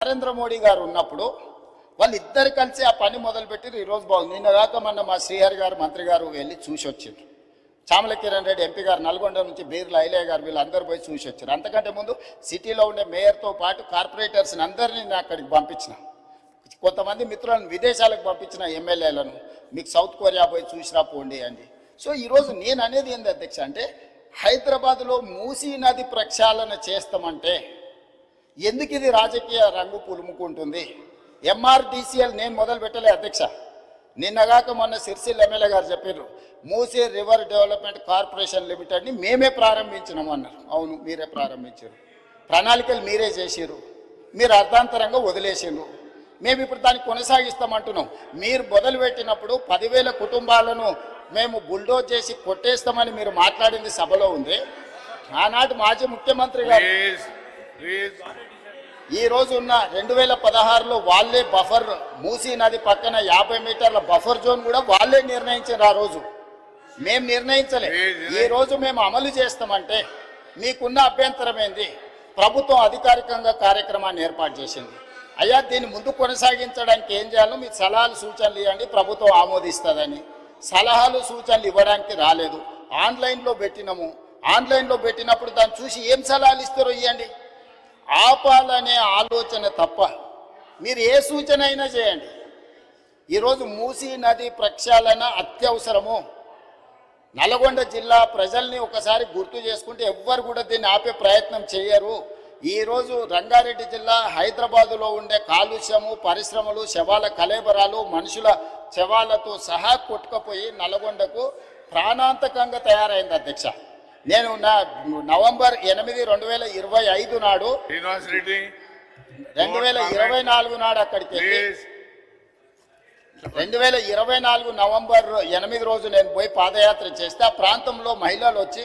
నరేంద్ర మోడీ గారు ఉన్నప్పుడు వాళ్ళిద్దరు కలిసి ఆ పని మొదలుపెట్టి ఈరోజు బాగుంది. నిన్నగాక మొన్న మా శ్రీహరి గారు మంత్రి గారు వెళ్ళి చూసి వచ్చారు. చామల కిరణ్ రెడ్డి ఎంపీ గారు నల్గొండ నుంచి బీర్ల ఐలయ్య గారు వీళ్ళందరూ పోయి చూసి వచ్చారు. అంతకంటే ముందు సిటీలో ఉండే మేయర్తో పాటు కార్పొరేటర్స్ని అందరినీ నేను అక్కడికి పంపించిన, కొంతమంది మిత్రులను విదేశాలకు పంపించిన ఎమ్మెల్యేలను, మీకు సౌత్ కొరియా పోయి చూసిరా పోండి అండి. సో ఈరోజు నేను అనేది ఏంది అధ్యక్ష అంటే, హైదరాబాద్లో మూసీ నది ప్రక్షాళన చేస్తామంటే ఎందుకు ఇది రాజకీయ రంగు పులుముకుంటుంది? ఎంఆర్డీసీఎల్ నేను మొదలు పెట్టలే అధ్యక్ష. నిన్నగాక మొన్న సిరిసిల్ల ఎమ్మెల్యే గారు చెప్పారు, మూసీ రివర్ డెవలప్మెంట్ కార్పొరేషన్ లిమిటెడ్ని మేమే ప్రారంభించినాము అన్నారు. అవును, మీరే ప్రారంభించారు, ప్రణాళికలు మీరే చేసారు, మీరు అర్థాంతరంగా వదిలేసారు. మేము ఇప్పుడు దాన్ని కొనసాగిస్తామంటున్నాం. మీరు మొదలుపెట్టినప్పుడు 10,000 కుటుంబాలను మేము బుల్డోజ్ చేసి కొట్టేస్తామని మీరు మాట్లాడింది సభలో ఉంది. ఆనాటి మాజీ ముఖ్యమంత్రి గారు ఈ రోజు ఉన్న 2016లో వాళ్ళే బఫర్, మూసీ నది పక్కన 50 మీటర్ల బఫర్ జోన్ కూడా వాళ్ళే నిర్ణయించారు. ఆ రోజు మేము నిర్ణయించలే. ఈ రోజు మేము అమలు చేస్తామంటే మీకున్న అభ్యంతరం ఏంది? ప్రభుత్వం అధికారికంగా కార్యక్రమాన్ని ఏర్పాటు చేసింది. అయ్యా, దీన్ని ముందు కొనసాగించడానికి ఏం చేయాలో మీరు సలహాలు సూచనలు ఇవ్వండి, ప్రభుత్వం ఆమోదిస్తుందని. సలహాలు సూచనలు ఇవ్వడానికి రాలేదు. ఆన్లైన్లో పెట్టినాము. ఆన్లైన్లో పెట్టినప్పుడు దాన్ని చూసి ఏం సలహాలు ఇస్తారో ఇవ్వండి. ఆపాలనే ఆలోచన తప్ప మీరు ఏ సూచన అయినా చేయండి. ఈరోజు మూసీ నది ప్రక్షాళన అత్యవసరము. నల్గొండ జిల్లా ప్రజల్ని ఒకసారి గుర్తు చేసుకుంటే ఎవ్వరు కూడా దీన్ని ఆపే ప్రయత్నం చేయరు. ఈరోజు రంగారెడ్డి జిల్లా హైదరాబాదులో ఉండే కాలుష్యము, పరిశ్రమలు, శవాల కలేబరాలు, మనుషుల శవాలతో సహా కొట్టుకుపోయి నల్గొండకు ప్రాణాంతకంగా తయారైంది అధ్యక్ష. నేను నవంబర్ 8, 2025 నాడు 2024 నాడు అక్కడికి 2024 నవంబర్ 8 రోజు నేను పోయి పాదయాత్ర చేస్తే ఆ ప్రాంతంలో మహిళలు వచ్చి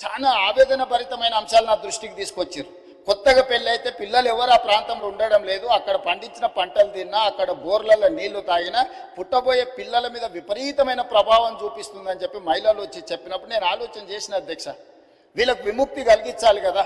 చాలా ఆవేదన భరితమైన అంశాలు నా దృష్టికి తీసుకొచ్చారు. కొత్తగా పెళ్ళి అయితే పిల్లలు ఎవరు ఆ ప్రాంతంలో ఉండడం లేదు, అక్కడ పండించిన పంటలు తిన్నా, అక్కడ బోర్లలో నీళ్లు తాగినా పుట్టబోయే పిల్లల మీద విపరీతమైన ప్రభావం చూపిస్తుందని చెప్పి మహిళలు వచ్చి చెప్పినప్పుడు నేను ఆలోచన చేసిన అధ్యక్ష, వీళ్ళకు విముక్తి కలిగించాలి కదా,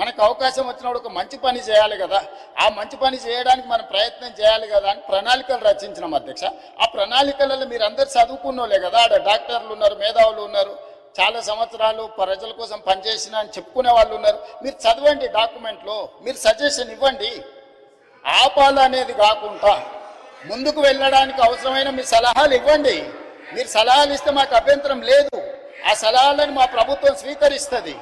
మనకు అవకాశం వచ్చినప్పుడు ఒక మంచి పని చేయాలి కదా, ఆ మంచి పని చేయడానికి మనం ప్రయత్నం చేయాలి కదా అని ప్రణాళికలు రచించినాం అధ్యక్ష. ఆ ప్రణాళికలలో మీరు అందరు చదువుకున్నోలే కదా, ఆడ డాక్టర్లు ఉన్నారు, మేధావులు ఉన్నారు, చాలా సంవత్సరాలు ప్రజల కోసం పనిచేసిన అని చెప్పుకునే వాళ్ళు ఉన్నారు. మీరు చదవండి, డాక్యుమెంట్లో మీరు సజెషన్ ఇవ్వండి. ఆపాలనేది కాకుండా ముందుకు వెళ్ళడానికి అవసరమైన మీ సలహాలు ఇవ్వండి. మీరు సలహాలు ఇస్తే మాకు అభ్యంతరం లేదు, ఆ సలహాలను మా ప్రభుత్వం స్వీకరిస్తుంది.